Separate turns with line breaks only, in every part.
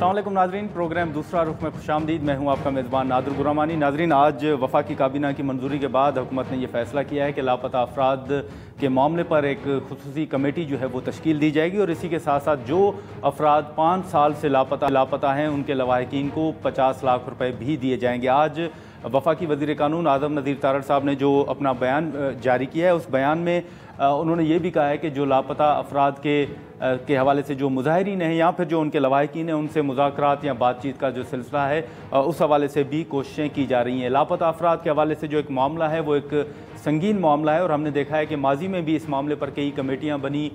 अस्सलाम वालेकुम नाजरीन, प्रोग्राम दूसरा रुख में खुशामदीद। मैं हूं आपका मेज़बान नादुर गुरामानी। नाजरीन, आज वफाकी काबीना की मंजूरी के बाद हुकूमत ने यह फैसला किया है कि लापता अफराद के मामले पर एक खुसूसी कमेटी जो है वो तश्कील दी जाएगी और इसी के साथ साथ जो अफराद 5 साल से लापता हैं उनके लवाहिकीन को 50 लाख रुपये भी दिए जाएंगे। आज वफाकी वज़ीर कानून आज़म नज़ीर तारड़ साहब ने जो अपना बयान जारी किया है, उस बयान में उन्होंने ये भी कहा है कि जो लापता अफराद के हवाले से जो मुजाहिरीन हैं या फिर जो उनके लवाहिकीन हैं उनसे मुज़ाकरात या बातचीत का जो सिलसिला है उस हवाले से भी कोशिशें की जा रही हैं। लापता अफराद के हवाले से जो एक मामला है वो एक संगीन मामला है और हमने देखा है कि माजी में भी इस मामले पर कई कमेटियां बनी,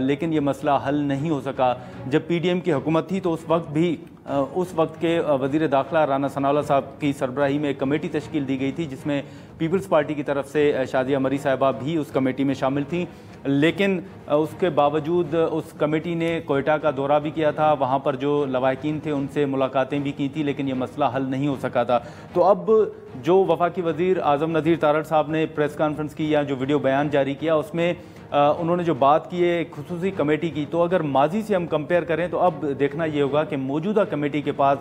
लेकिन ये मसला हल नहीं हो सका। जब PDM की हुकूमत थी तो उस वक्त के वज़ीर दाखिला राना सनाउल्लाह साहब की सरबराही में एक कमेटी तश्कील दी गई थी जिसमें पीपल्स पार्टी की तरफ से शादिया मरी साहिबा भी उस कमेटी में शामिल थी, लेकिन उसके बावजूद उस कमेटी ने कोयटा का दौरा भी किया था, वहाँ पर जो लवाहिकीन थे उनसे मुलाकातें भी की थी, लेकिन ये मसला हल नहीं हो सका था। तो अब जो वफाकी वज़ीर आज़म नज़ीर तारड़ साहब ने प्रेस कॉन्फ्रेंस की या जो वीडियो बयान जारी किया उसमें उन्होंने जो बात की है खुसूसी कमेटी की, तो अगर माजी से हम कंपेयर करें तो अब देखना ये होगा कि मौजूदा कमेटी के पास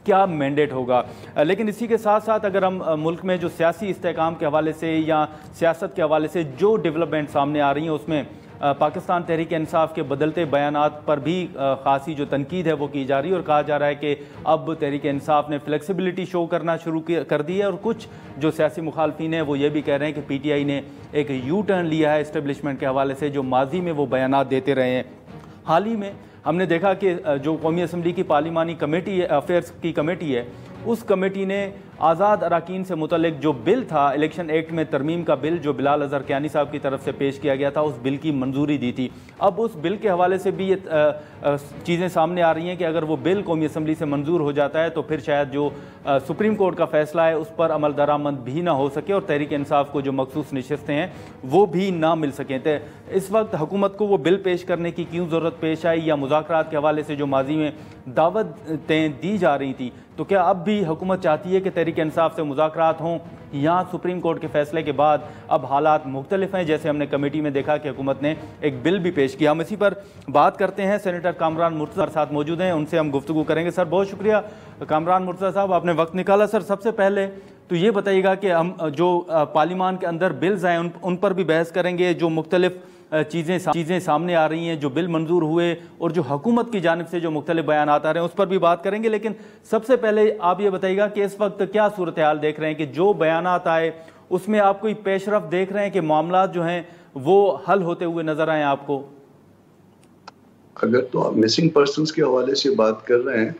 क्या मैंडेट होगा। लेकिन इसी के साथ साथ अगर हम मुल्क में जो सियासी इस्तेहकाम के हवाले से या सियासत के हवाले से जो डेवलपमेंट सामने आ रही हैं उसमें पाकिस्तान तहरीक इंसाफ के बदलते बयानात पर भी खासी जो तनकीद है वो की जा रही है और कहा जा रहा है कि अब तहरीक इंसाफ ने फ्लेक्सिबिलिटी शो करना शुरू कर दी है और कुछ जो सियासी मुखालफिन हैं वो ये भी कह रहे हैं कि PTI ने एक यू टर्न लिया है इस्टेब्लिशमेंट के हवाले से, जो माजी में वो बयानात देते रहे हैं। हाल ही में हमने देखा कि जो कौमी असम्बली की पार्लिमानी कमेटी अफेयर्स की कमेटी है, उस कमेटी ने आज़ाद अरकान से मुतल्लिक जो बिल था, इलेक्शन एक्ट में तरमीम का बिल जो बिलाल अज़हर कियानी साहब की तरफ से पेश किया गया था, उस बिल की मंजूरी दी थी। अब उस बिल के हवाले से भी ये चीज़ें सामने आ रही हैं कि अगर वो बिल कौमी असम्बली से मंजूर हो जाता है तो फिर शायद जो सुप्रीम कोर्ट का फैसला है उस पर अमल दरामद भी ना हो सके और तहरीक इंसाफ को जो मखसूस नशस्तें हैं वो भी ना मिल सकें। तो इस वक्त हुकूमत को वो बिल पेश करने की क्यों ज़रूरत पेश आई, या मुज़ाकरात के हवाले से जो माजी में दावतें दी जा रही थी, तो क्या अब भी हुकूमत चाहती है कि तहरीक इंसाफ से मुज़ाकरात हों, या सुप्रीम कोर्ट के फैसले के बाद अब हालात मुख्तलिफ हैं, जैसे हमने कमेटी में देखा कि हुकूमत ने एक बिल भी पेश किया। हम इसी पर बात करते हैं। सेनेटर कामरान मुर्तज़ा साथ मौजूद हैं, उनसे हम गुफ्तगू करेंगे। सर बहुत शुक्रिया कामरान मुर्तज़ा साहब, आपने वक्त निकाला। सर सबसे पहले तो ये बताइएगा कि हम जो पार्लिमान के अंदर बिल्स आए उन पर भी बहस करेंगे, जो मुख्तलिफ चीज़ें सामने आ रही हैं, जो बिल मंजूर हुए और जो हुकूमत की जानिब से जो मुख्तलिफ बयान आ रहे हैं उस पर भी बात करेंगे। लेकिन सबसे पहले आप ये बताइएगा कि इस वक्त क्या सूरत हाल देख रहे हैं कि जो बयानात आए उसमें आप कोई पेशरफ देख रहे हैं कि मामला जो हैं वो हल होते हुए नजर आए आपको?
अगर तो आप मिसिंग पर्सनस के हवाले से बात कर रहे हैं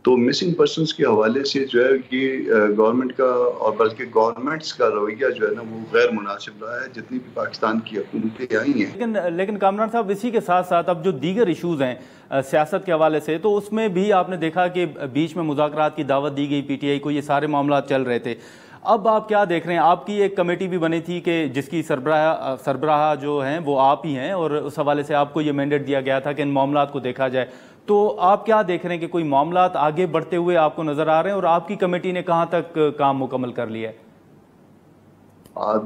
तो मिसिंग पर्सनस के हवाले से जो है कि गवर्नमेंट का और बल्कि गवर्नमेंट्स का रवैया जो है ना वो गैर मुनासिब रहा है, जितनी भी पाकिस्तान की हुकूमतें आई हैं।
लेकिन कामरान साहब, इसी के साथ साथ अब जो दीगर इशूज़ हैं सियासत के हवाले से, तो उसमें भी आपने देखा कि बीच में मुज़ाकरात की दावत दी गई PTI को, ये सारे मामला चल रहे थे। अब आप क्या देख रहे हैं? आपकी एक कमेटी भी बनी थी कि जिसकी सरबराह जो हैं वो आप ही हैं और उस हवाले से आपको ये मैंडेट दिया गया था कि इन मामलात को देखा जाए। तो आप क्या देख रहे हैं कि कोई मामलात आगे बढ़ते हुए आपको नजर आ रहे हैं और आपकी कमेटी ने कहां तक काम मुकम्मल कर लिया है?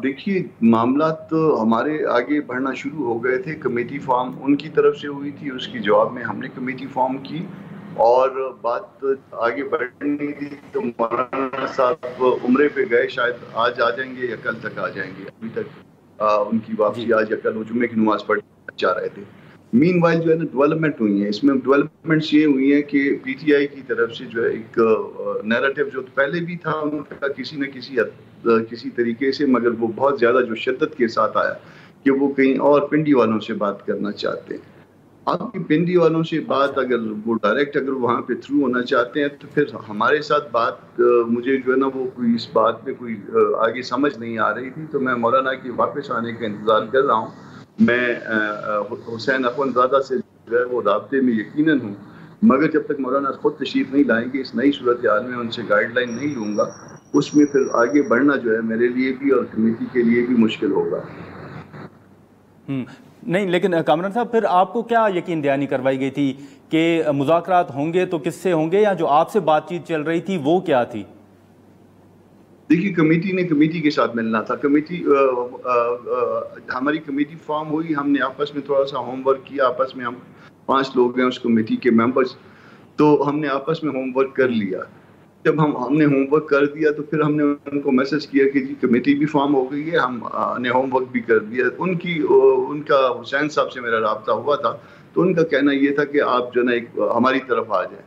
देखिए, मामला तो हमारे आगे बढ़ना शुरू हो गए थे। कमेटी फॉर्म उनकी तरफ से हुई थी, उसकी जवाब में हमने कमेटी फॉर्म की और बात आगे बढ़नी थी। तो मौलाना साहब उम्रे पे गए, शायद आज आ जाएंगे या कल तक आ जाएंगे। अभी तक उनकी वापसी आज या कल, जुम्मे की नमाज पढ़ने जा रहे थे। मीनवाइल जो है ना डेवलपमेंट हुई है। इसमें डेवलपमेंट्स ये हुई हैं कि PTI की तरफ से जो है एक नैरेटिव जो पहले भी था उनका किसी न किसी तरीके से, मगर वो बहुत ज़्यादा जो शिद्दत के साथ आया कि वो कहीं और पिंडी वालों से बात करना चाहते हैं। आपकी पिंडी वालों से बात अगर वो डायरेक्ट अगर वहाँ पे थ्रू होना चाहते हैं तो फिर हमारे साथ बात मुझे जो है ना वो कोई इस बात में कोई आगे समझ नहीं आ रही थी। तो मैं मौलाना की वापस आने का इंतज़ार कर रहा हूँ। मैं हुसैन अखवंदज़ादा से जो है वो राब्ते में यकीनन हूँ, मगर जब तक मौलाना खुद तशरीफ नहीं लाएंगे इस नई सूरत हाल में उनसे गाइडलाइन नहीं लूँगा, उसमें फिर आगे बढ़ना जो है मेरे लिए भी और कमेटी के लिए भी मुश्किल होगा।
नहीं, लेकिन कामरान साहब, फिर आपको क्या यकीन दहानी करवाई गई थी कि मुज़ाकरात होंगे तो किससे होंगे, या जो आपसे बातचीत चल रही थी वो क्या थी?
देखिए, कमेटी के साथ मिलना था। हमारी कमेटी फॉर्म हुई, हमने आपस में थोड़ा सा होमवर्क किया। आपस में हम 5 लोग हैं उस कमेटी के मेंबर्स, तो हमने आपस में होमवर्क कर लिया। जब हमने होमवर्क कर दिया तो फिर हमने उनको मैसेज किया कि जी कमेटी भी फॉर्म हो गई है, हमने होमवर्क भी कर दिया। उनका हुसैन साहब से मेरा राब्ता हुआ था, तो उनका कहना ये था कि आप जो है ना हमारी तरफ आ जाए।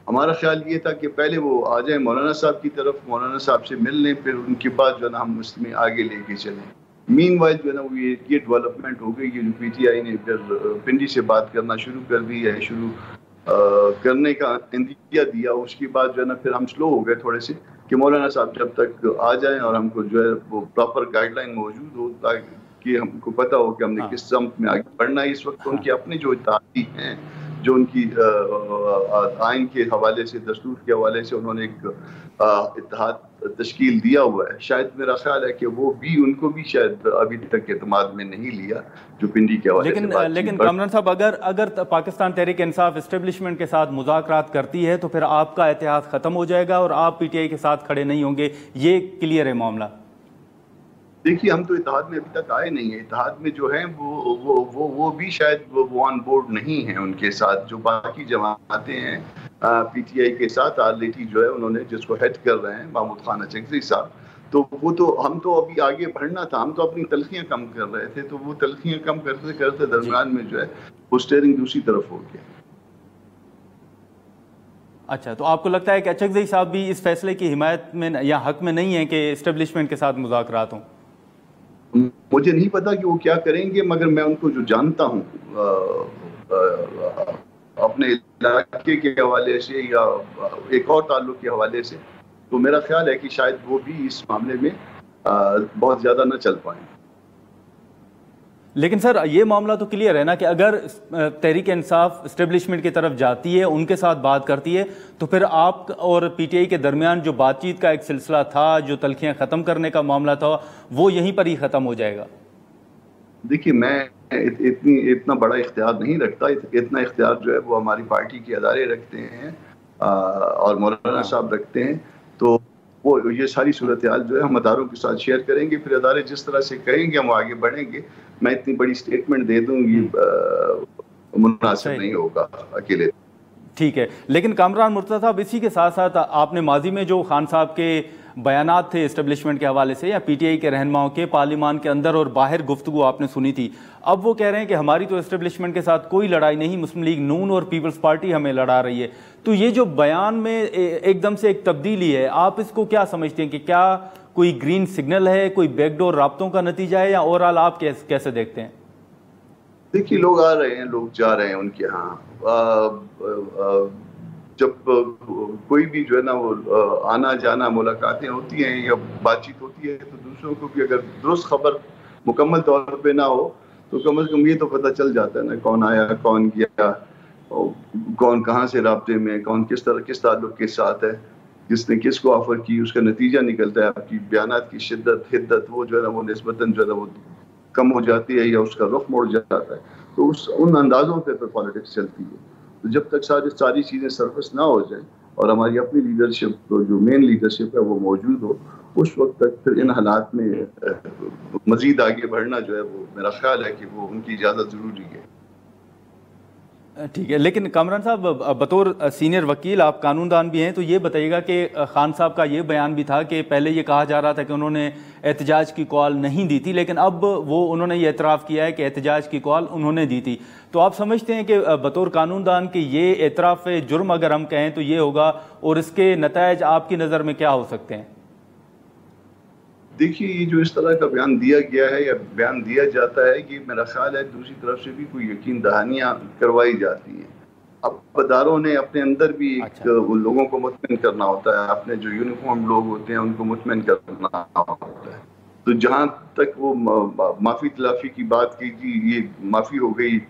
हमारा ख्याल ये था कि पहले वो आ जाए मौलाना साहब की तरफ, मौलाना साहब से मिल लें, फिर उनके बाद जो है ना हम उसमें आगे लेके चलें। मीनवाइल जो है ना वो ये डेवलपमेंट हो गई, ये जो पीटीआई ने फिर पिंडी से बात करना शुरू कर दी है, शुरू करने का इंदिया दिया। उसके बाद जो है ना फिर हम स्लो हो गए थोड़े से कि मौलाना साहब जब तक आ जाएं और हमको जो है वो प्रॉपर गाइडलाइन मौजूद हो, ताकि हमको पता हो कि हमने किस सम्त में आगे बढ़ना है। इस वक्त उनके अपने जो इत्तेहादी हैं, जो उनकी आइन के हवाले से, दस्तूर के हवाले से उन्होंने एक इत्तेहाद तश्कील दिया हुआ है। शायद मेरा ख्याल है कि वो भी, उनको भी शायद अभी तक एतमाद में नहीं लिया जो पिंडी के हवाले से।
लेकिन कामरान साहब, अगर पाकिस्तान तहरीक इंसाफ एस्टेब्लिशमेंट के साथ मुज़ाकरात करती है तो फिर आपका इतिहाद ख़त्म हो जाएगा और आप पीटीआई के साथ खड़े नहीं होंगे, ये क्लियर है मामला?
देखिए, हम तो इत्तेहाद में अभी तक आए नहीं है। इत्तेहाद में जो है वो भी शायद वो ऑन बोर्ड नहीं है उनके साथ। जो बाकी जमातें हैं पीटीआई के साथ, आरलेटी जो है उन्होंने, जिसको हेड कर रहे हैं महमूद खान अचकज़ई साहब, तो वो तो हम तो अभी आगे बढ़ना था, हम तो अपनी तलखियां कम कर रहे थे। तो वो तलखियां कम करते करते दरमियान में जो है वो स्टीयरिंग दूसरी तरफ हो गया।
अच्छा, तो आपको लगता है कि अचकज़ई साहब भी इस फैसले की हिमायत में या हक में नहीं है कि एस्टेब्लिशमेंट के साथ मुज़ाकरात हों?
मुझे नहीं पता कि वो क्या करेंगे, मगर मैं उनको जो जानता हूँ अपने इलाके के हवाले से या एक और ताल्लुक के हवाले से, तो मेरा ख्याल है कि शायद वो भी इस मामले में बहुत ज़्यादा न चल पाए।
लेकिन सर, ये मामला तो क्लियर है ना कि अगर तहरीक इंसाफ एस्टेब्लिशमेंट की तरफ जाती है, उनके साथ बात करती है, तो फिर आप और पीटीआई के दरमियान जो बातचीत का एक सिलसिला था, जो तलखियां ख़त्म करने का मामला था, वो यहीं पर ही ख़त्म हो जाएगा।
देखिए, मैं इतना बड़ा इख्तियार नहीं रखता। इतना इख्तियार जो है वो हमारी पार्टी के अदारे रखते हैं और मौलाना साहब रखते हैं। तो वो ये सारी सूरत हाल जो है हम अदारों के साथ शेयर करेंगे, फिर अदारे जिस तरह से कहेंगे हम आगे बढ़ेंगे। मैं इतनी बड़ी स्टेटमेंट दे दूं ये मुनासिब नहीं होगा अकेले।
ठीक है, लेकिन कामरान मुर्तज़ा साहब, इसी के साथ साथ आपने माजी में जो खान साहब के बयानात थे एस्टेब्लिशमेंट के हवाले से या पीटीआई के रहनुमाओं के, पार्लियामान के अंदर और बाहर गुफ्तगू आपने सुनी थी। अब वो कह रहे हैं कि हमारी तो एस्टेब्लिशमेंट के साथ कोई लड़ाई नहीं, मुस्लिम लीग नून और पीपल्स पार्टी हमें लड़ा रही है। तो ये जो बयान में एकदम से एक तब्दीली है, आप इसको क्या समझते हैं कि क्या कोई ग्रीन सिग्नल है, कोई बैकडोर राब्तों का नतीजा है, या ओवरऑल आप कैसे देखते हैं?
देखिए, लोग आ रहे हैं, लोग जा रहे हैं उनके यहाँ। जब कोई भी जो है ना वो आना जाना मुलाकातें होती हैं या बातचीत होती है, तो दूसरों को भी अगर दुरुस्त खबर मुकम्मल तौर पे ना हो तो कम से कम ये तो पता चल जाता है ना कौन आया, कौन गया, कौन कहाँ से राब्ते में, कौन किस ताल्लुक के साथ है, जिसने किसको ऑफर की, उसका नतीजा निकलता है। आपकी बयानात की शिद्दत, हिद्दत वो जो है ना वो निस्बतन जो है ना वो कम हो जाती है या उसका रुख मोड़ जाता है। तो उन अंदाजों पे पॉलिटिक्स चलती है। तो जब तक सारी चीज़ें सरफस ना हो जाए और हमारी अपनी लीडरशिप, तो जो मेन लीडरशिप है वो मौजूद हो, उस वक्त तक फिर इन हालात में मजीद आगे बढ़ना जो है वो मेरा ख्याल है कि वो उनकी इजाज़त ज़रूरी है।
ठीक है, लेकिन कामरान साहब, बतौर सीनियर वकील आप कानूनदान भी हैं, तो ये बताइएगा कि खान साहब का ये बयान भी था कि पहले ये कहा जा रहा था कि उन्होंने एहतजाज की कॉल नहीं दी थी, लेकिन अब उन्होंने ये एतराफ़ किया है कि एहतजाज की कॉल उन्होंने दी थी। तो आप समझते हैं कि बतौर कानूनदान के ये एतराफ़ जुर्म अगर हम कहें तो ये होगा, और इसके नतायज आपकी नज़र में क्या हो सकते हैं?
देखिए, ये जो इस तरह का बयान दिया गया है या बयान दिया जाता है कि मेरा ख्याल है दूसरी तरफ से भी कोई यकीन दहानियाँ करवाई जाती हैं। अब अदारों ने अपने अंदर भी एक लोगों को मुतमिन करना होता है, अपने जो यूनिफॉर्म लोग होते हैं उनको मुतमिन करना होता है। तो जहाँ तक वो माफ़ी तलाफ़ी की बात की जी, ये माफ़ी हो गई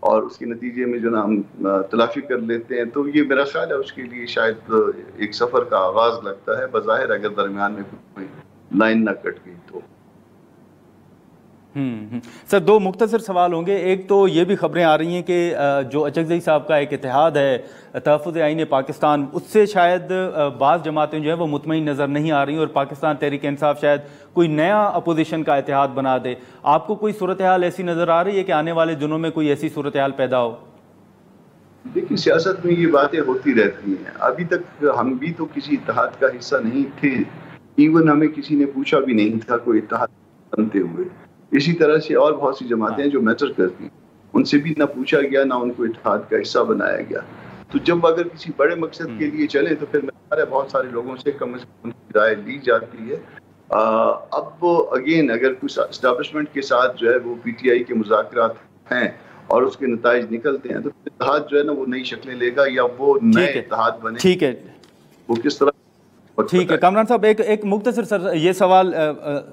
और उसके नतीजे में जो ना हम तलाफ़ी कर लेते हैं, तो ये मेरा ख्याल है उसके लिए शायद एक सफ़र का आगाज़ लगता है, बज़ाहिर अगर दरमियान में कोई लाइन ना कट गई तो।
सर, दो मुख्तसर सवाल होंगे। एक तो ये भी खबरें आ रही हैं कि जो अचकज़ई साहब का एक इत्तेहाद है तहफ़्फ़ुज़ आईन पाकिस्तान, उससे शायद बाज़ जमातें जो है वो मुतमईन नज़र नहीं आ रही और पाकिस्तान तहरीक इंसाफ शायद कोई नया अपोजिशन का इत्तेहाद बना दे। आपको कोई सूरत हाल ऐसी नज़र आ रही है कि आने वाले दिनों में कोई ऐसी सूरत हाल पैदा हो?
देखिए, सियासत में ये बातें होती रहती हैं। अभी तक हम भी तो किसी इत्तेहाद का हिस्सा नहीं थे। इवन हमें किसी ने पूछा भी नहीं था कोई इत्तेहाद बनते हुए। इसी तरह से और बहुत सी जमातें
हाँ।
हैं जो मैटर करती हैं। उनसे भी ना पूछा गया, ना उनको इत्तेहाद का हिस्सा बनाया गया। तो जब अगर किसी बड़े मकसद के लिए चले तो फिर बहुत सारे लोगों से कम उनकी राय ली जाती है। अब अगेन अगर कुछ एस्टेब्लिशमेंट के साथ जो है वो पीटीआई के मुज़ाकरात हैं और उसके नताइज निकलते हैं, तो इत्तेहाद जो है ना वो नई शक्लें लेगा या वो नए
ठीक है,
इत्तेहाद बने,
ठीक है,
वो किस तरह वक्त
ठीक है।
बताएगा।
कामरान साहब, एक मुख्तसर सर ये सवाल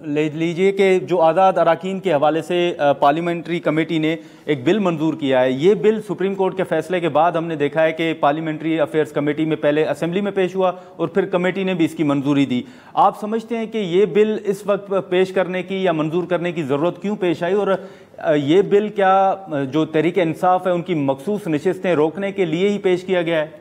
ले लीजिए कि जो आज़ाद अराकीन के हवाले से पार्लियामेंट्री कमेटी ने एक बिल मंजूर किया है, ये बिल सुप्रीम कोर्ट के फैसले के बाद हमने देखा है कि पार्लियामेंट्री अफेयर्स कमेटी में पहले असेंबली में पेश हुआ और फिर कमेटी ने भी इसकी मंजूरी दी। आप समझते हैं कि ये बिल इस वक्त पेश करने की या मंजूर करने की ज़रूरत क्यों पेश आई, और ये बिल क्या जो तहरीक इंसाफ है उनकी मखसूस नशिस्तें रोकने के लिए ही पेश किया गया है?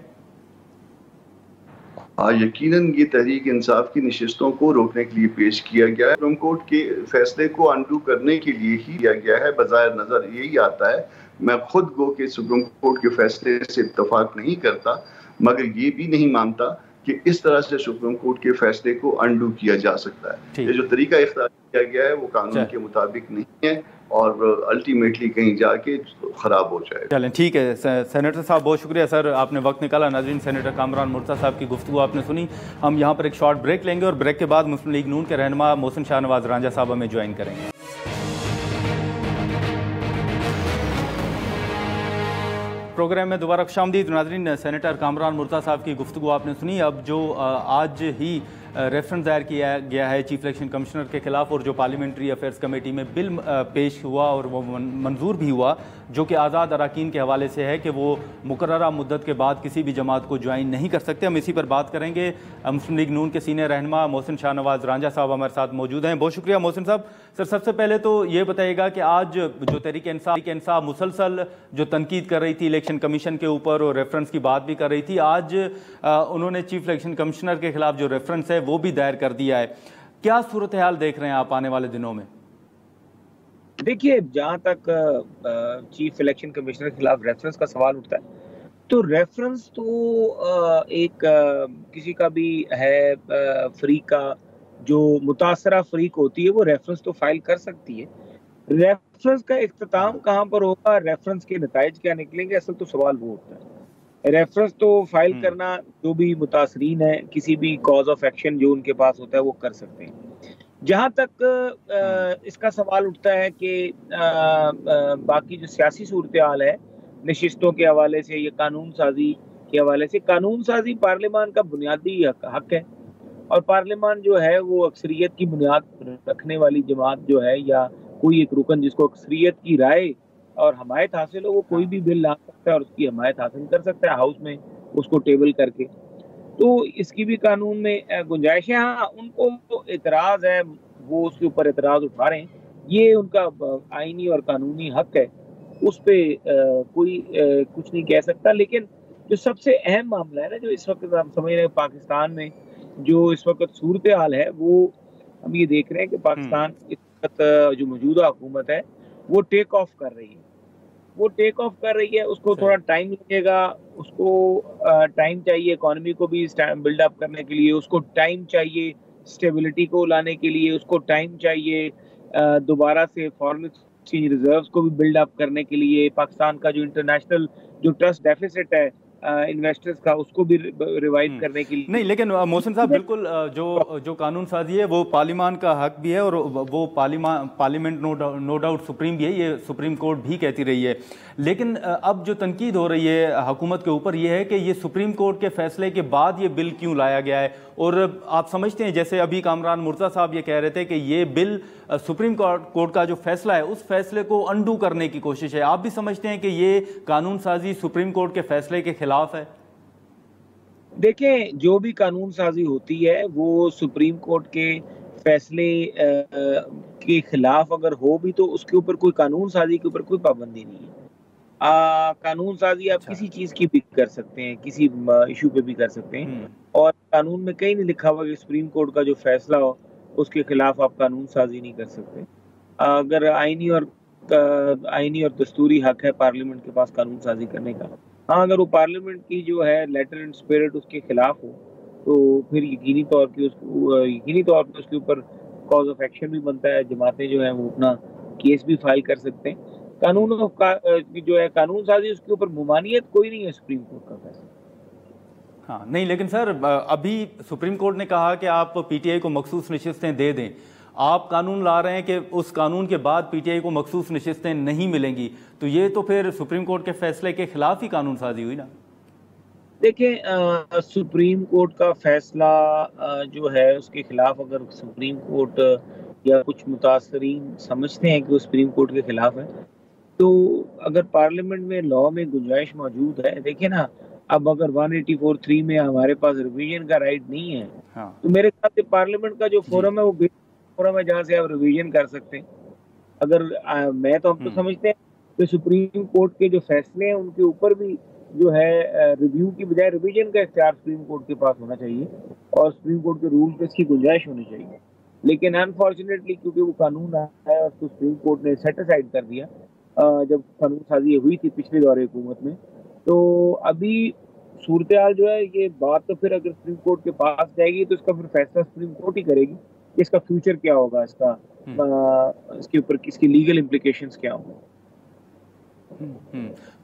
हाँ, यकीनन ये तहरीक इंसाफ की नशिस्तों को रोकने के लिए पेश किया गया है। सुप्रीम कोर्ट के फैसले को अनडू करने के लिए ही किया गया है। बज़ाहिर नज़र यही आता है। मैं खुद गो के सुप्रीम कोर्ट के फैसले से इत्तफाक नहीं करता, मगर ये भी नहीं मानता कि इस तरह से सुप्रीम कोर्ट के फैसले को अनडू किया जा सकता है। ये जो तरीका इख्तियार किया गया है वो कानून के मुताबिक नहीं है और अल्टीमेटली कहीं जाके खराब हो जाएगा।
चलें, ठीक है। सेनेटर साहब, बहुत शुक्रिया सर, आपने वक्त निकाला। नाज़रीन, सेनेटर कामरान मुर्तज़ा साहब की गुफ्तगू आपने सुनी। हम यहाँ पर एक शॉर्ट ब्रेक लेंगे और ब्रेक के बाद मुस्लिम लीग नून के रहनुमा मोहसिन शाहनवाज रांझा साहब हमें ज्वाइन करेंगे। प्रोग्राम में दोबारा खुशामदीद। नाज़रीन, सेनेटर कामरान मुर्तज़ा साहब की गुफ्तगू आपने सुनी। अब जो आज ही रेफरेंस दायर किया गया है चीफ इलेक्शन कमिश्नर के खिलाफ और जो पार्लियामेंट्री अफेयर्स कमेटी में बिल पेश हुआ और वो मंजूर भी हुआ, जो कि आज़ाद अराकीन के हवाले से है कि वो मुकर्ररा मुद्दत के बाद किसी भी जमात को ज्वाइन नहीं कर सकते। हम इसी पर बात करेंगे। मुस्लिम लीग नून के सीनियर रहनुमा मोहसिन शाहनवाज रांझा साहब हमारे साथ मौजूद हैं। बहुत शुक्रिया मोहसिन साहब। सर, सबसे पहले तो ये बताइएगा कि आज जो तहरीक इंसाफ मुसलसल जो तनकीद कर रही थी इलेक्शन कमीशन के ऊपर और रेफरेंस की बात भी कर रही थी, आज उन्होंने चीफ इलेक्शन कमिश्नर के खिलाफ जो रेफरेंस है वो भी दायर कर दिया है। क्या सूरत हाल देख रहे हैं आप आने वाले दिनों में?
देखिए, जहां तक चीफ इलेक्शन कमिश्नर के खिलाफ रेफरेंस का सवाल उठता है, तो रेफरेंस तो किसी का भी है, फ्री का जो मुतासरा फ्रीक होती है वो रेफरेंस तो फाइल कर सकती है। रेफरेंस का इख्तिताम कहाँ पर होगा, रेफरेंस के नताइज क्या निकलेंगे, असल तो सवाल वो होता है। रेफरेंस तो फाइल करना जो भी मुतासरीन है किसी भी कॉज ऑफ एक्शन जो उनके पास होता है वो कर सकते हैं। जहाँ तक इसका सवाल उठता है कि बाकी जो सियासी सूरत हाल है नशिस्तों के हवाले से या कानून साजी के हवाले से, कानून साजी पार्लियामान का बुनियादी हक है और पार्लियामान जो है वो अक्सरियत की बुनियाद रखने वाली जमात जो है या कोई एक रुकन जिसको अक्सरियत की राय और हमायत हासिल हो, वो कोई भी बिल ला सकता है और उसकी हमायत हासिल कर सकता है हाउस में उसको टेबल करके। तो इसकी भी कानून में गुंजाइश है। हाँ, उनको एतराज है, वो उसके ऊपर एतराज उठा रहे हैं, ये उनका आईनी और कानूनी हक है, उस पे कोई कुछ नहीं कह सकता। लेकिन जो सबसे अहम मामला है ना, जो इस वक्त हम समझ रहे हैं पाकिस्तान में जो इस वक्त सूरत हाल है, वो हम ये देख रहे हैं कि पाकिस्तान इस वक्त जो मौजूदा हुकूमत है वो टेक ऑफ कर रही है। वो टेक ऑफ कर रही है, उसको थोड़ा टाइम लगेगा, उसको टाइम चाहिए इकोनॉमी को भी बिल्डअप करने के लिए, उसको टाइम चाहिए स्टेबिलिटी को लाने के लिए, उसको टाइम चाहिए दोबारा से फॉरेन एक्सचेंज रिजर्व्स को भी बिल्डअप करने के लिए, पाकिस्तान का जो इंटरनेशनल जो ट्रस्ट डेफिसिट है इन्वेस्टर्स का उसको भी रिवाइव करने के लिए।
नहीं, लेकिन मोहसिन साहब, बिल्कुल जो कानून साजी है वो पार्लियामान का हक भी है और वो पार्लियामेंट नो डाउट सुप्रीम भी है, ये सुप्रीम कोर्ट भी कहती रही है। लेकिन अब जो तनकीद हो रही है हुकूमत के ऊपर ये है कि ये सुप्रीम कोर्ट के फैसले के बाद ये बिल क्यों लाया गया है। और आप समझते हैं, जैसे अभी कामरान मुर्तज़ा साहब ये कह रहे थे कि ये बिल सुप्रीम कोर्ट का जो फैसला है उस फैसले को अंडू करने की कोशिश है, आप भी समझते हैं कि ये कानून साजी सुप्रीम कोर्ट के फैसले के खिलाफ है?
देखें, जो भी कानून साजी होती है वो सुप्रीम कोर्ट के फैसले के खिलाफ अगर हो भी तो उसके ऊपर कोई कानून साजी के ऊपर कोई पाबंदी नहीं है। कानून साजी आप किसी चीज की भी कर सकते हैं, किसी इशू पे भी कर सकते हैं और कानून में कहीं नहीं लिखा हुआ कि सुप्रीम कोर्ट का जो फैसला हो उसके खिलाफ आप कानून साजी नहीं कर सकते। अगर आईनी और दस्तूरी हक है पार्लियामेंट के पास कानून साजी करने का, हाँ, अगर वो पार्लियामेंट की जो है लेटर एंड स्पिरिट उसके खिलाफ हो तो फिर यकीनी तौर पे उसके ऊपर कॉज ऑफ एक्शन भी बनता है। जमातें जो है वो अपना केस भी फाइल कर सकते हैं। जो है कानून साजी, उसके ऊपर मुमानियत कोई नहीं है सुप्रीम कोर्ट का फैसला।
हाँ नहीं, लेकिन सर अभी सुप्रीम कोर्ट ने कहा कि आप पीटीआई को मखसूस नशिस्तें दे दें। आप कानून ला रहे हैं कि उस कानून के बाद पीटीआई को मखसूस नशिस्तें नहीं मिलेंगी, तो ये तो फिर सुप्रीम कोर्ट के फैसले के खिलाफ ही कानून साजी हुई ना।
देखिए, सुप्रीम कोर्ट का फैसला जो है उसके खिलाफ अगर सुप्रीम कोर्ट या कुछ मुतासरीन समझते हैं कि वो सुप्रीम कोर्ट के खिलाफ है, तो अगर पार्लियामेंट में लॉ में गुंजाइश मौजूद है, देखिए ना, अब अगर 184(3) में हमारे पास रिवीजन का राइट नहीं है,
हाँ।
तो मेरे ख्याल से पार्लियामेंट का जो फोरम है वो फोरम है जहाँ से आप रिवीजन कर सकते हैं। अगर हम तो समझते हैं कि सुप्रीम कोर्ट के जो फैसले हैं उनके ऊपर भी जो है रिव्यू की बजाय रिवीजन का इख्तियार सुप्रीम कोर्ट के पास होना चाहिए और सुप्रीम कोर्ट के रूल पे इसकी गुंजाइश होनी चाहिए। लेकिन अनफॉर्चुनेटली क्योंकि वो कानून आया और उसको सुप्रीम कोर्ट ने सेट असाइड कर दिया जब कानून साजी हुई थी पिछले दौरे हुकूमत में, तो अभी सूरत हाल जो है, ये बात तो फिर अगर सुप्रीम कोर्ट के पास जाएगी तो इसका फिर फैसला सुप्रीम कोर्ट ही करेगी, इसका फ्यूचर क्या होगा, इसके ऊपर इसकी लीगल इम्प्लीकेशंस क्या होंगे।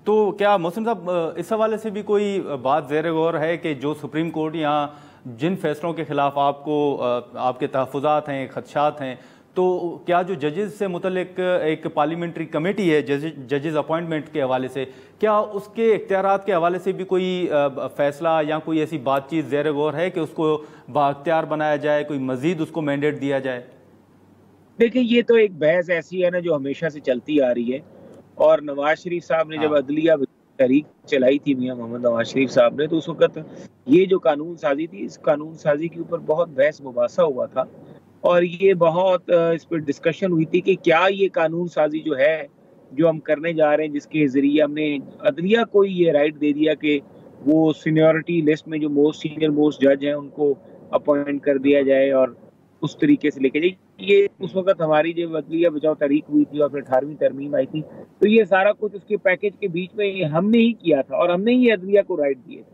तो क्या मोहसिन साहब इस हवाले से भी कोई बात ज़ेर गौर है कि जो सुप्रीम कोर्ट यहाँ जिन फैसलों के खिलाफ आपके तहफ़्फ़ुज़ात हैं, खदशात हैं, तो क्या जो जजेस से मुतल्लिक एक पार्लियामेंट्री कमेटी है जजेस अपॉइंटमेंट के हवाले से, क्या उसके इख्तियारात के हवाले से भी कोई फैसला या कोई ऐसी बातचीत ज़ेर गौर है कि उसको बाख्तियार बनाया जाए, कोई मज़ीद उसको मैंडेट दिया जाए?
देखिए, ये तो एक बहस ऐसी है ना जो हमेशा से चलती आ रही है, और नवाज शरीफ साहब ने जब अदलिया तहरीक चलाई थी, मियां मोहम्मद नवाज शरीफ साहब ने, तो उस वक्त ये जो कानून साजी थी, इस कानून साजी के ऊपर बहुत बहस मुबासा हुआ था और ये बहुत इस पर डिस्कशन हुई थी कि क्या ये कानून साजी जो है जो हम करने जा रहे हैं, जिसके जरिए हमने अदलिया को ये राइट दे दिया कि वो सीनियरिटी लिस्ट में जो मोस्ट सीनियर मोस्ट जज हैं उनको अपॉइंट कर दिया जाए और उस तरीके से लेके जाए। ये उस वक्त हमारी जो अदलिया बचाओ तहरीक हुई थी और फिर 18वीं तरमीम आई थी, तो ये सारा कुछ उसके पैकेज के बीच में हमने ही किया था और हमने ही अदलिया को राइट दिए थे।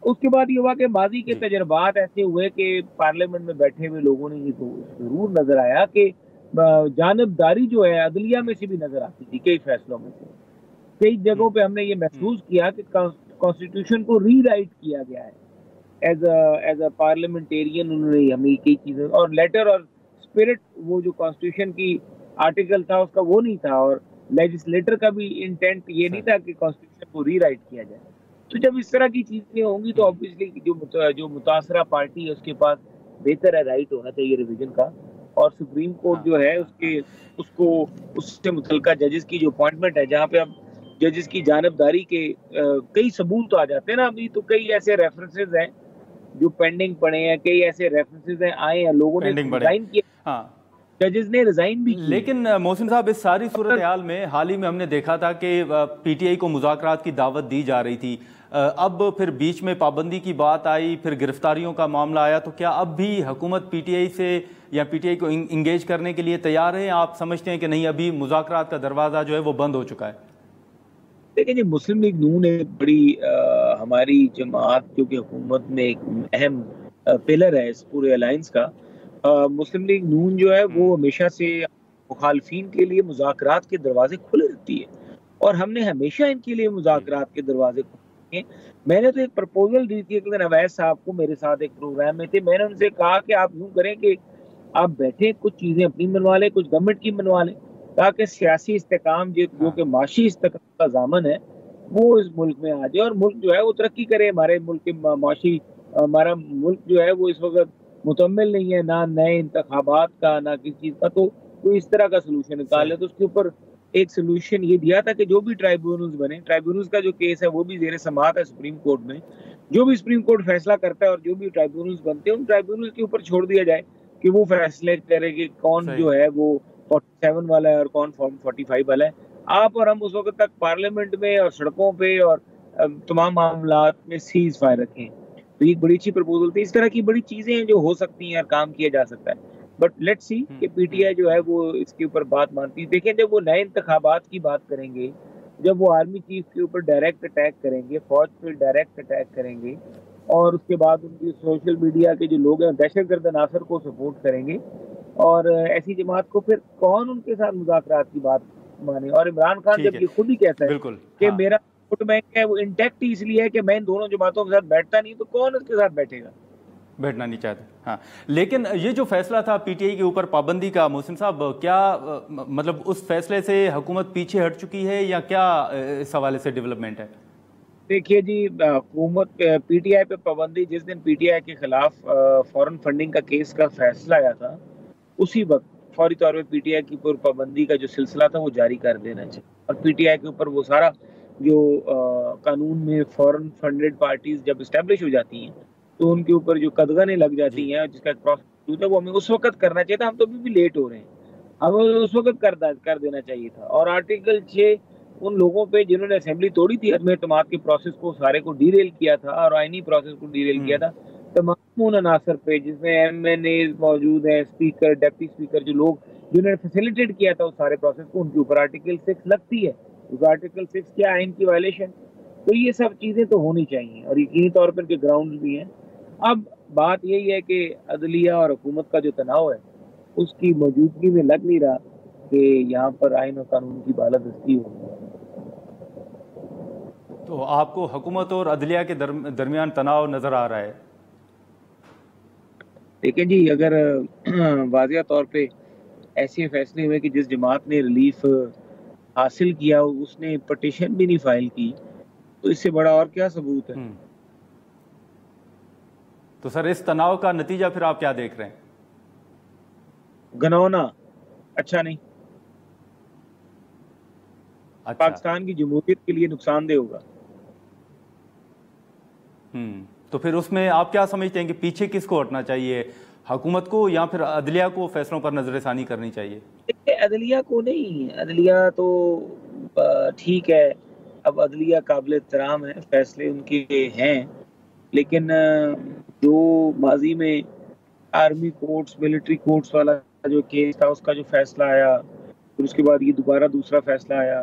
उसके बाद ये हुआ कि माजी के तजर्बात ऐसे हुए कि पार्लियामेंट में बैठे हुए लोगों ने ये तो जरूर नजर आया कि जानबदारी जो है अदलिया में से भी नजर आती थी कई फैसलों में से। कई जगहों पे हमने ये महसूस किया कि कॉन्स्टिट्यूशन को रीराइट किया गया है एज अ पार्लियामेंटेरियन। उन्होंने हमें कई चीजें और लेटर और स्पिरिट, वो जो कॉन्स्टिट्यूशन की आर्टिकल था उसका वो नहीं था, और लेजिस्लेटर का भी इंटेंट ये नहीं था कि कॉन्स्टिट्यूशन को रीराइट किया जाए। तो जब इस तरह की चीजें होंगी तो ऑब्वियसली जो मुतासरा पार्टी है उसके पास बेहतर है राइट होना चाहिए रिवीजन का, और सुप्रीम कोर्ट जो है उससे मुतल्लिका जजेस की जो अपॉइंटमेंट है, जहाँ पे अब जजेस की जानबदारी के कई सबूत आ जाते हैं ना। अभी तो कई ऐसे रेफरेंसेस हैं जो पेंडिंग पड़े हैं, कई ऐसे रेफरेंसेस हैं आए हैं, लोगों ने रिजाइन किया, जजेस ने रिजाइन भी किया।
लेकिन मोहसिन साहब, इस सारी सूरत हाल में हाल ही में हमने देखा था कि पीटीआई को मुज़ाकरात की दावत दी जा रही थी, अब फिर बीच में पाबंदी की बात आई, फिर गिरफ्तारियों का मामला आया, तो क्या अब भी हुकूमत पीटीआई से या पीटीआई को इंगेज करने के लिए तैयार है? आप समझते हैं कि नहीं, अभी मुज़ाकरात का दरवाज़ा जो है वो बंद हो चुका है?
देखिए, मुस्लिम लीग नून एक बड़ी हमारी जमात जो कि हुकूमत में एक अहम पिलर है इस पूरे अलायंस का। मुस्लिम लीग नून जो है वो हमेशा से मुखालफीन के लिए मुज़ाकरात के दरवाजे खुले रखती है और हमने हमेशा इनके लिए मुज़ाकरात के दरवाजे खोले। मैंने तो एक प्रपोजल दी थी एक दिन अवैस साहब को, मेरे साथ एक प्रोग्राम में थे। मैंने उनसे कहा कि आप यूं करें कि आप बैठे कुछ चीजें अपनी मनवा लें, कुछ गवर्नमेंट की मनवा लें, ताकि सियासी इस्तेकाम जो कि माशी इस्तेकाम का ज़ामन है वो इस मुल्क में आ जाए और मुल्क जो है वो तरक्की करे। हमारे मुल्क के माशी, हमारा मुल्क जो है वो इस वक्त मुतम्मिल नहीं है, ना नए इंतखाबात का ना किसी चीज़ का, तो कोई इस तरह का सोल्यूशन निकाले। तो उसके ऊपर एक सोल्यूशन ये दिया था कि जो भी ट्राइब्यूनल्स बने, ट्राइब्यूनल्स का जो केस है वो भी ज़ेर समाअत है सुप्रीम कोर्ट में, जो भी सुप्रीम कोर्ट फैसला करता है और जो भी ट्राइब्यूनल्स बनते हैं उन ट्राइब्यूनल्स के ऊपर छोड़ दिया जाए कि वो फैसले करे कि कौन जो है वो 47 वाला है और कौन फॉर्म 45 वाला है। आप और हम उस वक्त तक पार्लियामेंट में और सड़कों पे और तमाम मामलात में सीज फायर रखें। तो ये बड़ी अच्छी प्रपोजल थी। इस तरह की बड़ी चीजें हैं जो हो सकती हैं और काम किया जा सकता है, बट लेट्स सी कि पीटीआई जो है वो इसके ऊपर बात मानती है। देखें, जब वो नए इंतखाबात की बात करेंगे, जब वो आर्मी चीफ के ऊपर डायरेक्ट अटैक करेंगे, फौज पे डायरेक्ट अटैक करेंगे, और उसके बाद उनकी सोशल मीडिया के जो लोग हैं दहशतगर्द अनासर को सपोर्ट करेंगे, और ऐसी जमात को फिर कौन उनके साथ मुज़ाकरात की बात माने। और इमरान खान जब ये खुद ही कहता है कि मेरा वोट बैंक है वो इंटैक्ट इसलिए है कि मैं इन दोनों जमातों के साथ बैठता नहीं, तो कौन उसके साथ बैठेगा?
बैठना नहीं चाहते। हाँ, लेकिन ये जो फैसला था पीटीआई के ऊपर पाबंदी का, मोहसिन साहब, क्या मतलब उस फैसले से हुकूमत पीछे हट चुकी है या क्या इस हवाले से डेवलपमेंट है?
देखिए जी, हुकूमत पीटीआई पे पाबंदी, जिस दिन पीटीआई के खिलाफ फॉरेन फंडिंग का केस का फैसला आया था, उसी वक्त फौरी तौर पे पीटीआई की ऊपर पाबंदी का जो सिलसिला था वो जारी कर देना चाहिए। और पीटीआई के ऊपर वो सारा जो कानून में फॉरेन फंडेड पार्टीज जब इस्टेब्लिश हो जाती हैं तो उनके ऊपर जो कदगनें लग जाती हैं, जिसका प्रोसेस है वो हमें उस वक्त करना चाहिए था। हम तो अभी भी लेट हो रहे हैं, हमें उस वक्त कर देना चाहिए था। और आर्टिकल 6 उन लोगों पे जिन्होंने असेंबली तोड़ी थी, अदम एतमाद के प्रोसेस को सारे को डीरेल किया था और आईनी प्रोसेस को डीरेल किया था, तमाम उन अनासर पे जिसमें एमएनए मौजूद हैं, स्पीकर, डिप्टी स्पीकर, जो लोग जिन्होंने फैसिलिटेट किया था उस सारे प्रोसेस को, उनके ऊपर आर्टिकल 6 लगती है। क्योंकि आर्टिकल 6 क्या आइन की वायलेशन। तो ये सब चीजें तो होनी चाहिए और यकीनी तौर पर इनके ग्राउंड भी हैं। अब बात यही है कि अदलिया और हुकूमत का जो तनाव है उसकी मौजूदगी में लग नहीं रहा कि यहाँ पर आइन और कानून की बालादस्ती हो।
तो आपको हुकूमत और अदलिया के दरमियान तनाव नजर आ रहा है?
देखिए जी, अगर वाज़िया तौर पे ऐसे फैसले हुए कि जिस जमात ने रिलीफ हासिल किया उसने पटिशन भी नहीं फाइल की, तो इससे बड़ा और क्या सबूत है?
तो सर, इस तनाव का नतीजा फिर आप क्या देख रहे हैं?
घनौना अच्छा नहीं।
अच्छा।
पाकिस्तान की जमहूरियत के लिए नुकसानदेह होगा।
तो फिर उसमें आप क्या समझते हैं कि पीछे किसको हटना चाहिए, हुकूमत को या फिर अदलिया को फैसलों पर नजरसानी करनी चाहिए?
अदलिया को नहीं, अदलिया तो ठीक है, अब अदलिया काबिल एहतराम है, फैसले उनके हैं, लेकिन जो माजी में आर्मी कोर्ट्स, मिलिट्री कोर्ट्स वाला जो केस था उसका जो फैसला आया, फिर उसके बाद ये दोबारा दूसरा फैसला आया,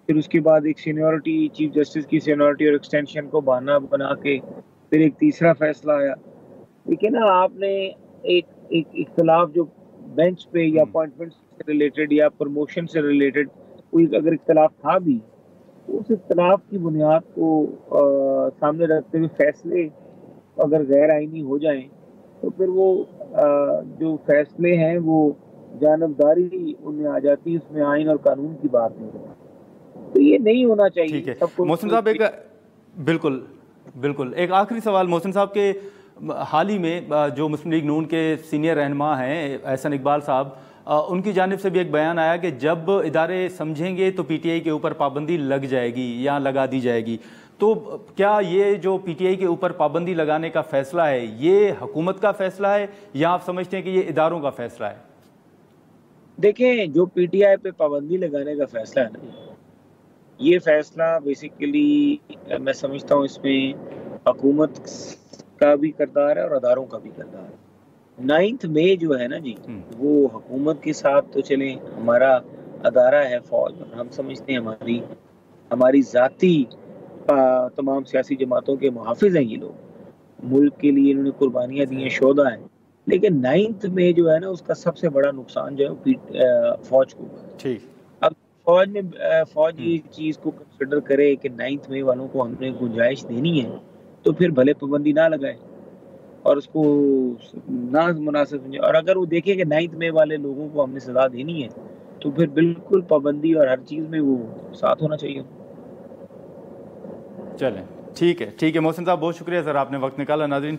फिर उसके बाद एक सीनियरिटी, चीफ जस्टिस की सीनियरिटी और एक्सटेंशन को बहाना बना के फिर एक तीसरा फैसला आया। देखिए ना, आपने एक इख्तलाफ जो बेंच पे या अपॉइंटमेंट से रिलेटेड या प्रमोशन से रिलेटेड कोई अगर इख्तलाफ था भी, तो उस इख्तलाफ की बुनियाद को सामने रखते हुए फैसले अगर गैर आईनी हो जाएं तो फिर वो जो फैसले हैं वो जानबदारी उनमें आ जाती है, उसमें आइन और कानून की बात नहीं है। तो ये नहीं होना चाहिए।
ठीक है मोहसिन साहब, बिल्कुल एक आखिरी सवाल मोहसिन साहब के, हाल ही में जो मुस्लिम लीग नून के सीनियर रहनुमा हैं एहसन इकबाल साहब, उनकी जानिब से भी एक बयान आया कि जब इदारे समझेंगे तो पीटीआई के ऊपर पाबंदी लग जाएगी या लगा दी जाएगी। तो क्या ये जो पीटीआई के ऊपर पाबंदी लगाने का फैसला है ये हुकूमत का फैसला है या आप समझते हैं कि ये इदारों का फैसला है?
देखें, जो पीटीआई पे पाबंदी लगाने का फैसला है ना, ये फैसला बेसिकली मैं समझता हूँ इसमें हुकूमत का भी किरदार है और अदारों का भी किरदार है। 9 मई जो है ना जी, वो हुकूमत के साथ तो चले, हमारा अदारा है फौज, हम समझते हैं हमारी जाती तमाम सियासी जमातों के मुहाफिज हैं ये लोग, मुल्क के लिए इन्होंने कुर्बानियाँ दी हैं, शोधा हैं, लेकिन 9 मई जो है ना उसका सबसे बड़ा नुकसान जो है फौज को। ठीक, अब फौज ये चीज को कंसिडर करे कि 9 मई वालों को हमने गुंजाइश देनी है तो फिर भले पाबंदी ना लगाए और उसको ना मुनासिब समझे, और अगर वो देखे कि 9 मई वाले लोगों को हमने सजा देनी है तो फिर बिल्कुल पाबंदी और हर चीज में वो साथ होना चाहिए।
चलें, ठीक है मोहसिन साहब, बहुत शुक्रिया सर, आपने वक्त निकाला। नाज़रीन,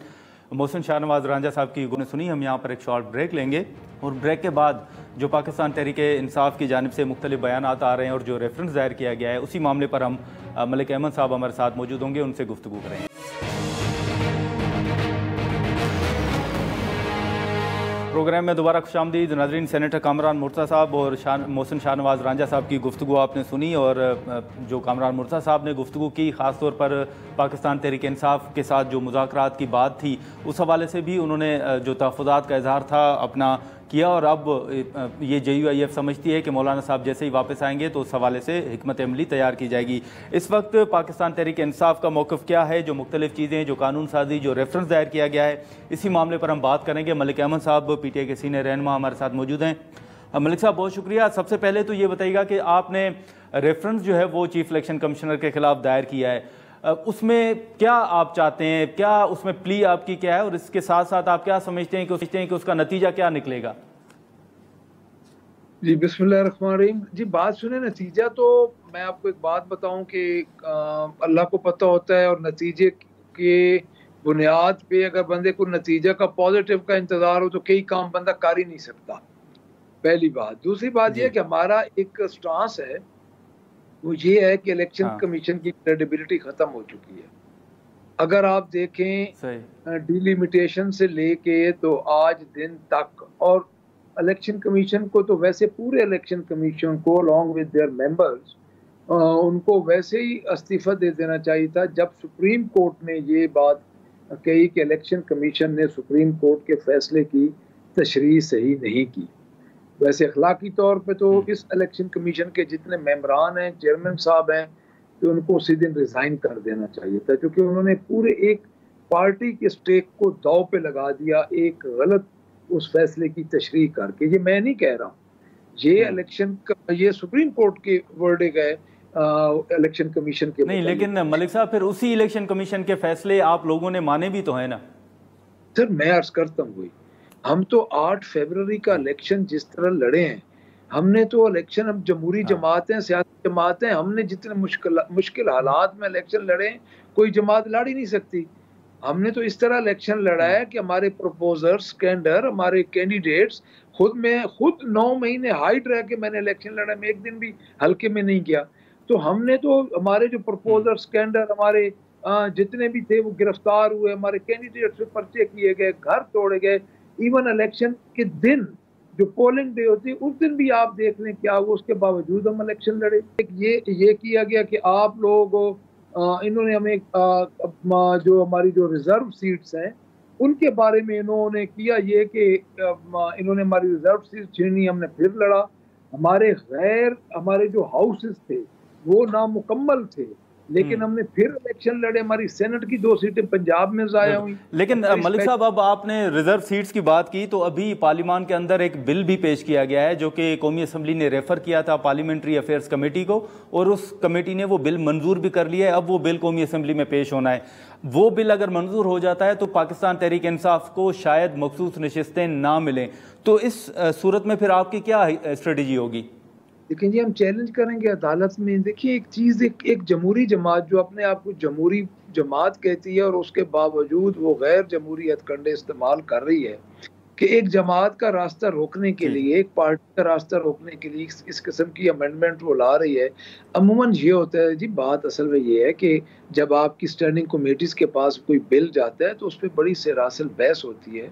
मोहसिन शाहनवाज रांझा साहब की गुफ्तगू सुनी। हम यहाँ पर एक शॉर्ट ब्रेक लेंगे और ब्रेक के बाद जो पाकिस्तान तहरीक-ए-इंसाफ की जानिब से मुख्तलिफ बयानात आ रहे हैं और जो रेफरेंस दायर किया गया है उसी मामले पर हम मलिक अहमद साहब हमारे साथ मौजूद होंगे, उनसे गुफ्तगू करेंगे। प्रोग्राम में दोबारा खुशामदीद। नाज़रीन, सेनेटर कामरान मुर्तज़ा साहब और मोहसिन शाहनवाज रांझा साहब की गुफ्तगू आपने सुनी और जो कामरान मुर्तज़ा साहब ने गुफ्तगू की, ख़ास तौर पर पाकिस्तान तहरीक-ए-इंसाफ के साथ जो मुज़ाकरात की बात थी उस हवाले से भी उन्होंने जो तहफ़्फ़ुज़ात का इज़हार था अपना किया और अब ये JUIF समझती है कि मौलाना साहब जैसे ही वापस आएंगे तो उस हवाले से हिकमत अमली तैयार की जाएगी। इस वक्त पाकिस्तान तहरीक इंसाफ का मौक़िफ़ क्या है, जो मुख्तलिफ चीज़ें, जो कानून साजी, जो रेफरेंस दायर किया गया है, इसी मामले पर हम बात करेंगे। मलिक अहमद साहब PTI के सीनियर रहनुमा हमारे साथ मौजूद हैं। मलिक साहब बहुत शुक्रिया। सबसे पहले तो ये बताइएगा कि आपने रेफरेंस जो है वो चीफ इलेक्शन कमिश्नर के खिलाफ दायर किया है, उसमें क्या आप चाहते हैं, क्या उसमें प्ली आपकी क्या है, और इसके साथ साथ आप क्या समझते हैं कि उसका नतीजा क्या निकलेगा?
जी बिस्मिल्लाहिर्रहमानिर्रहीम। जी बात सुने, नतीजा तो मैं आपको एक बात बताऊं कि अल्लाह को पता होता है, और नतीजे के बुनियाद पे अगर बंदे को नतीजा का पॉजिटिव का इंतजार हो तो कई काम बंदा कर ही नहीं सकता, पहली बात। दूसरी बात यह है कि हमारा एक स्टांस है, वो ये है कि इलेक्शन कमीशन की क्रेडिबिलिटी खत्म हो चुकी है। अगर आप देखें डिलिमिटेशन से लेके तो आज दिन तक, और इलेक्शन कमीशन को तो वैसे पूरे इलेक्शन कमीशन को अलॉन्ग विद देयर मेंबर्स उनको वैसे ही इस्तीफा दे देना चाहिए था जब सुप्रीम कोर्ट ने ये बात कही कि इलेक्शन कमीशन ने सुप्रीम कोर्ट के फैसले की तशरीह सही नहीं की। वैसे अखलाकी तौर पे तो इस इलेक्शन कमीशन के जितने मेंबरान हैं, चेयरमैन साहब हैं, तो उनको उसी दिन रिजाइन कर देना चाहिए था, क्योंकि उन्होंने पूरे एक पार्टी के स्टेक को दाव पे लगा दिया एक गलत उस फैसले की तशरीह करके। ये मैं नहीं कह रहा हूँ, ये सुप्रीम कोर्ट के वर्डिक्ट है इलेक्शन कमीशन के
नहीं। लेकिन मलिक साहब फिर उसी इलेक्शन कमीशन के फैसले आप लोगों ने माने भी तो है ना?
सर मैं अर्ज करता हूँ, हम तो 8 फरवरी का इलेक्शन जिस तरह लड़े हैं, हमने तो इलेक्शन, अब जमहूरी जमातें, सियासी जमातें, हमने जितने मुश्किल हालात में इलेक्शन लड़े, कोई जमात लड़ ही नहीं सकती। हमने तो इस तरह इलेक्शन लड़ा है कि हमारे प्रपोजर्स हमारे कैंडिडेट्स खुद 9 महीने हाइड रह के मैंने इलेक्शन लड़ा, मैं एक दिन भी हल्के में नहीं गया। तो हमने तो हमारे जो प्रपोजर्स हमारे जितने भी थे वो गिरफ्तार हुए, हमारे कैंडिडेट्स पे पर्चे किए गए, घर तोड़े गए। इवन इलेक्शन के दिन जो पोलिंग डे होती है उस दिन भी आप देख लें क्या हुआ, उसके बावजूद हम इलेक्शन लड़े। ये किया गया कि आप लोग इन्होंने हमें जो हमारी जो रिजर्व सीट्स हैं उनके बारे में इन्होंने किया ये कि इन्होंने हमारी रिजर्व सीट छीनी, हमने फिर लड़ा। हमारे जो हाउसेस थे वो नामुकम्मल थे, लेकिन हमने फिर इलेक्शन लड़े। हमारी सेनेट की 2 सीटें पंजाब में ज़ाया हुई।
लेकिन मलिक साहब, अब आपने रिजर्व सीट्स की बात की तो अभी पार्लियामान के अंदर एक बिल भी पेश किया गया है जो कि कौमी असम्बली ने रेफर किया था पार्लियामेंट्री अफेयर्स कमेटी को, और उस कमेटी ने वो बिल मंजूर भी कर लिया है। अब वो बिल कौमी असम्बली में पेश होना है। वो बिल अगर मंजूर हो जाता है तो पाकिस्तान तहरीक इंसाफ को शायद मखसूस नशिस्तें ना मिलें, तो इस सूरत में फिर आपकी क्या स्ट्रेटजी होगी?
लेकिन ये हम चैलेंज करेंगे अदालत में। देखिए एक चीज़, एक जमहूरी जमात जो अपने आप को जमहूरी जमात कहती है और उसके बावजूद वो गैर जमहूरी हथकंडे इस्तेमाल कर रही है कि एक जमात का रास्ता रोकने के लिए, एक पार्टी का रास्ता रोकने के लिए इस किस्म की अमेंडमेंट वो ला रही है। अमूमन ये होता है जी, बात असल में ये है कि जब आपकी स्टैंडिंग कमेटीज़ के पास कोई बिल जाता है तो उस पर बड़ी सरासर बहस होती है।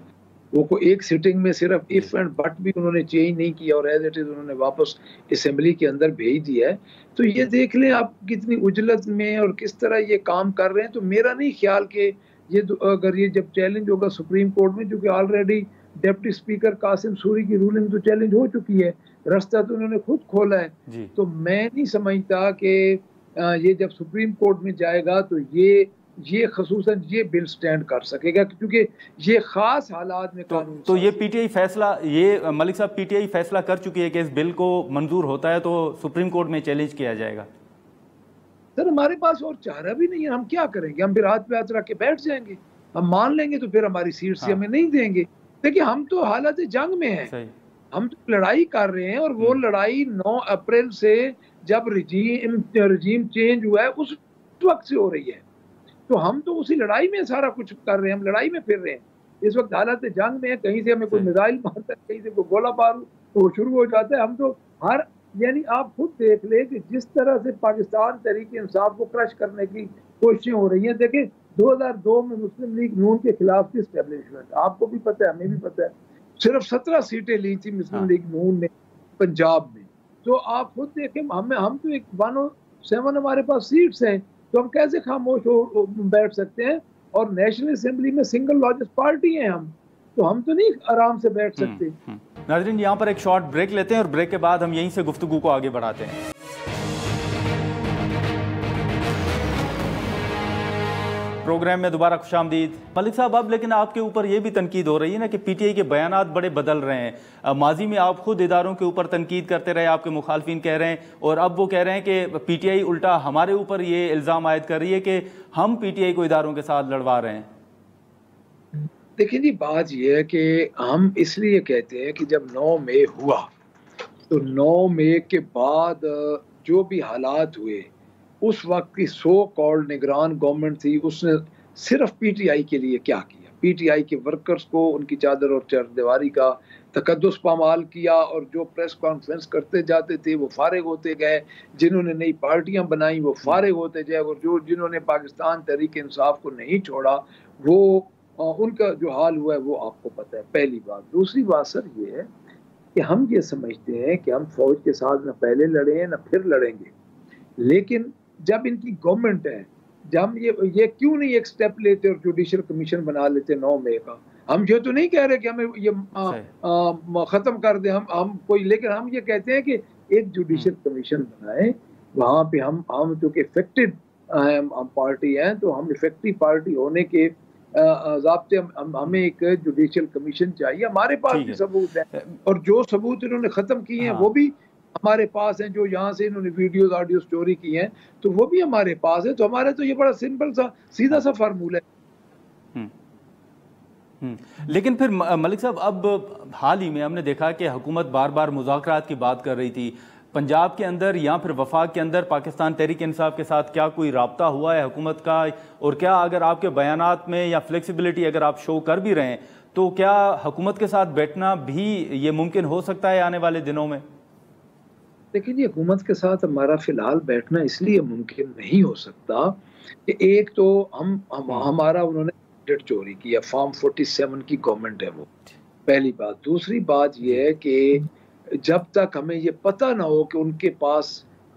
वो को एक सिटिंग में सिर्फ इफ एंड बट भी उन्होंने चेंज नहीं किया और एज इट इज उन्होंने वापस असेंबली के अंदर भेज दिया है। तो ये देख लें आप कितनी उजलत में और किस तरह ये काम कर रहे हैं। तो मेरा नहीं ख्याल कि ये अगर ये जब चैलेंज होगा सुप्रीम कोर्ट में, जो कि already deputy speaker Qasim Suri की रूलिंग तो चैलेंज हो चुकी है, रास्ता तो उन्होंने खुद खोला है। तो मैं नहीं समझता कि ये जब सुप्रीम कोर्ट में जाएगा तो ये खसूसन ये बिल स्टैंड कर सकेगा, क्योंकि ये खास हालात में कानून।
तो ये PTI फैसला, ये मलिक साहब PTI फैसला कर चुकी है कि इस बिल को मंजूर होता है तो सुप्रीम कोर्ट में चैलेंज किया जाएगा।
सर हमारे पास और चारा भी नहीं है, हम क्या करेंगे? हम फिर हाथ पे हाथ रख के बैठ जाएंगे? हम मान लेंगे तो फिर हमारी सीट से हमें नहीं देंगे। देखिए हम तो हालत जंग में हैं, हम तो लड़ाई कर रहे हैं, और वो लड़ाई 9 अप्रैल से जब रजीम चेंज हुआ है उस वक्त से हो रही है। तो हम तो उसी लड़ाई में सारा कुछ कर रहे हैं, हम लड़ाई में फिर रहे हैं। इस वक्त हालत जंग में है, कहीं से हमें कोई मिसाइल मारता है, कहीं से कोई गोला बारूद तो शुरू हो जाता है। हम तो यानी आप खुद देख ले कि जिस तरह से पाकिस्तान तहरीक इंसाफ को क्रश करने की कोशिशें हो रही हैं। देखिए 2002 में मुस्लिम लीग नून के खिलाफ थी एस्टेब्लिशमेंट, आपको भी पता है, हमें भी पता है। सिर्फ 17 सीटें ली थी मुस्लिम लीग नून ने पंजाब में। तो आप खुद देखें, हम तो एक 107 हमारे पास सीट्स हैं, तो हम कैसे खामोश हो बैठ सकते हैं? और नेशनल असेंबली में सिंगल लार्जेस्ट पार्टी हैं हम, तो हम तो नहीं आराम से बैठ सकते।
नाज़रीन, यहाँ पर एक शॉर्ट ब्रेक लेते हैं और ब्रेक के बाद हम यहीं से गुफ्तगू को आगे बढ़ाते हैं। प्रोग्राम में दोबारा खुशामदीद। मलिक साहब, अब लेकिन आपके ऊपर ये भी तनकीद हो रही है ना कि पीटीआई के बयानात बड़े बदल रहे हैं। माजी में आप खुद इदारों के ऊपर तनकीद करते रहे, आपके मुखालफिन कह रहे हैं, और अब वो कह रहे हैं कि पीटीआई उल्टा हमारे ऊपर ये इल्ज़ाम आयद कर रही है कि हम पीटीआई को इदारों के साथ लड़वा रहे हैं।
देखिए जी, बात यह है कि हम इसलिए कहते हैं कि जब 9 मई हुआ तो 9 मई के बाद जो भी हालात हुए, उस वक्त की सो कॉल्ड निगरान गवर्नमेंट थी, उसने सिर्फ पीटीआई के लिए क्या किया? पीटीआई के वर्कर्स को उनकी चादर और चरदीवारी का तकद्दुस पामाल किया, और जो प्रेस कॉन्फ्रेंस करते जाते थे वो फारिग होते गए, जिन्होंने नई पार्टियां बनाई वो फारिग होते गए, और जिन्होंने पाकिस्तान तहरीक इंसाफ को नहीं छोड़ा वो उनका जो हाल हुआ है वो आपको पता है। पहली बात। दूसरी बात सर ये है कि हम ये समझते हैं कि हम फौज के साथ न पहले लड़े हैं न फिर लड़ेंगे, लेकिन जब इनकी गवर्नमेंट है, जब हम ये क्यों नहीं एक स्टेप लेते और जुडिशल कमीशन बना लेते 9 मई का? हम ये तो नहीं कह रहे कि हमें ये खत्म कर दे हम कोई, लेकिन हम ये कहते हैं कि एक जुडिशल कमीशन बनाए, वहाँ पे हम चूंकि इफेक्टेड पार्टी हैं, तो हम इफेक्टिव पार्टी होने के ज़ाब्ते हमें एक जुडिशल कमीशन चाहिए। हमारे पास भी सबूत है, और जो सबूत इन्होंने खत्म किए हैं वो भी हमारे पास हैं। जो यहाँ से इन्होंने वीडियोस ऑडियो स्टोरी की हैं तो वो भी हमारे पास है। तो हमारे तो ये बड़ा सिंपल सा सीधा सा फार्मूला है।
लेकिन फिर मलिक साहब, अब हाल ही में हमने देखा कि हुकूमत बार बार मुज़ाकरात की बात कर रही थी। पंजाब के अंदर या फिर वफाक के अंदर पाकिस्तान तहरीक इंसाफ के साथ क्या कोई राब्ता हुआ है हुकूमत का? और क्या अगर आपके बयानात में या फ्लेक्सिबिलिटी अगर आप शो कर भी रहे हैं तो क्या हुकूमत के साथ बैठना भी ये मुमकिन हो सकता है आने वाले दिनों में?
देखिए जी, हुकूमत के साथ हमारा फिलहाल बैठना इसलिए मुमकिन नहीं हो सकता कि एक तो हमारा उन्होंने बजट चोरी किया, फॉर्म 47 की गवर्नमेंट है वो, पहली बात। दूसरी बात यह है कि जब तक हमें ये पता ना हो कि उनके पास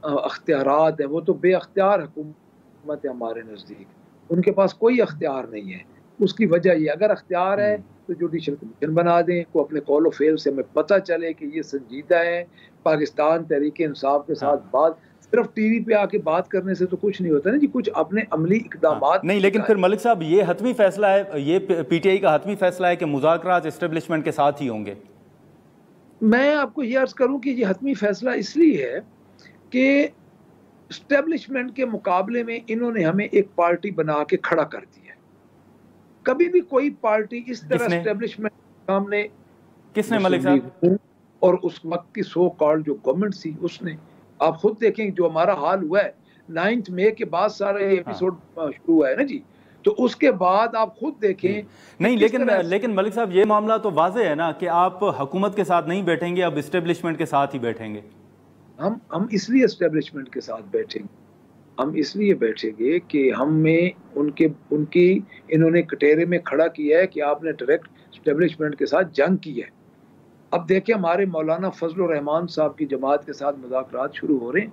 अख्तियारात है, वो तो बेअख्तियार हुकूमत है हमारे नज़दीक, उनके पास कोई अख्तियार नहीं है। उसकी वजह ये, अगर अख्तियार है तो जुडिशल कमीशन बना दें, को अपने कॉल ऑफ फेल से हमें पता चले कि ये संजीदा है। पाकिस्तान तहरीक इंसाफ के साथ बात सिर्फ टीवी पे आके बात करने से तो कुछ नहीं होता ना जी, कुछ अपने अमली इक़दामात
नहीं। लेकिन फिर मलिक साहब, ये हतमी फैसला है, ये पीटीआई का हतमी फैसला है कि मुज़ाकरात एस्टेब्लिशमेंट के साथ ही होंगे।
मैं आपको ये अर्ज करूं कि ये हतमी फैसला इसलिए है कि एस्टेब्लिशमेंट के मुकाबले में इन्होंने हमें एक पार्टी बना के खड़ा कर दिया है। कभी भी कोई पार्टी इस तरह एस्टेब्लिशमेंट के सामने,
किसने मलिक साहब?
और उस वक्त की सो कॉल्ड जो गवर्नमेंट थी उसने, आप खुद देखें जो हमारा हाल हुआ है 9 मई के बाद सारा एपिसोड शुरू हुआ है ना जी, तो उसके बाद आप खुद देखें।
नहीं, लेकिन मलिक साहब, ये मामला तो वाज़े है ना कि आप हुकूमत के साथ नहीं बैठेंगे, अब एस्टेब्लिशमेंट के साथ ही बैठेंगे।
हम इसलिए एस्टेब्लिशमेंट के साथ बैठेंगे, हम इसलिए बैठेंगे कि हमें उनकी इन्होंने कटेरे में खड़ा किया है कि आपने डायरेक्ट एस्टेब्लिशमेंट के साथ जंग की है। अब देखिए, हमारे मौलाना फजल रहमान साहब की जमात के साथ मुज़ाकरात शुरू हो रहे हैं,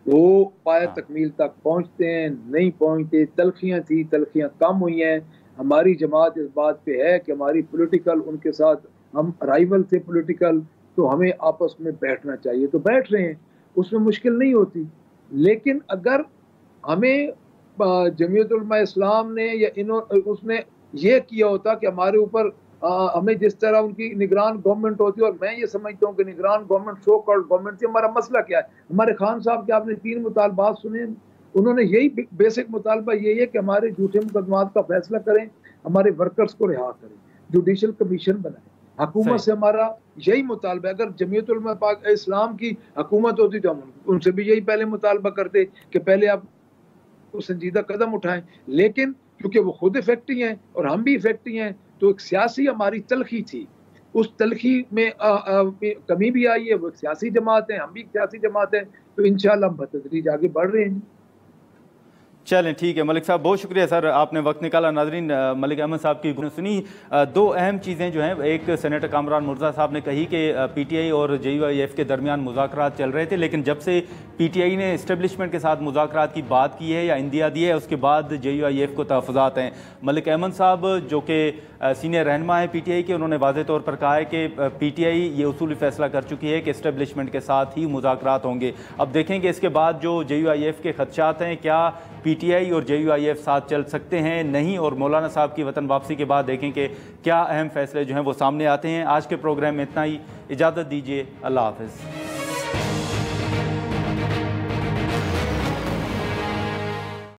वो पाया तकमील तक पहुंचते हैं, नहीं पहुंचते, तलखियां थी, तलखियां कम हुई हैं। हमारी जमात इस बात पे है कि हमारी पॉलिटिकल उनके साथ हम राइवल थे पॉलिटिकल, तो हमें आपस में बैठना चाहिए, तो बैठ रहे हैं, उसमें मुश्किल नहीं होती। लेकिन अगर हमें जमीयत उलमा इस्लाम ने या उसने ये किया होता कि हमारे ऊपर हमें जिस तरह उनकी निगरान गवर्नमेंट होती है, और मैं ये समझता हूँ कि निगरान गवर्नमेंट सो कॉल्ड गवर्नमेंट थी। हमारा मसला क्या है? हमारे खान साहब के आपने 3 मुतालबात सुने, उन्होंने यही बेसिक मुतालबा यही है कि हमारे झूठे मुकदमात का फैसला करें, हमारे वर्कर्स को रिहा करें, जुडिशल कमीशन बनाएं। हुकूमत से हमारा यही मुतालबा है। अगर जमीयत उलमा इस्लाम की हुकूमत होती तो हम उनसे भी यही पहले मुतालबा करते कि पहले आप संजीदा कदम उठाएं, लेकिन क्योंकि वो खुद इफेक्टी हैं और हम भी इफेक्टी हैं, तो एक सियासी हमारी तलखी थी, उस तलखी में कमी भी आई है। वो एक सियासी जमात है, हम भी एक सियासी जमात है, तो इंशाल्लाह हम बतदरीज आगे बढ़ रहे हैं।
चलें ठीक है मलिक साहब, बहुत शुक्रिया सर, आपने वक्त निकाला। नाजरीन, मलिक अहमद साहब की सुनी दो अहम चीज़ें जो हैं, एक सेनेटर कामरान मुर्जा साहब ने कही कि पीटीआई और JUIF के दरमियान मुज़ाकरात चल रहे थे, लेकिन जब से पीटीआई ने इस्टेब्लिशमेंट के साथ मुज़ाकरात की बात की है या इंदिया दी है, उसके बाद JUIF को तहफ़्फ़ुज़ात हैं। मलिक अहमद साहब जो कि सीनियर रहनुमा है पीटीआई के, उन्होंने वाज़ेह तौर पर कहा है कि पीटीआई ये उसूली फ़ैसला कर चुकी है कि इस्टेब्लिशमेंट के साथ ही मुज़ाकरात होंगे। अब देखेंगे इसके बाद जो JUIF के खदशात हैं, क्या पीटीआई और JUIF साथ चल सकते हैं नहीं, और मौलाना साहब की वतन वापसी के बाद देखें कि क्या अहम फैसले जो हैं वो सामने आते हैं। आज के प्रोग्राम में इतना ही, इजाज़त दीजिए, अल्लाह हाफ़िज़।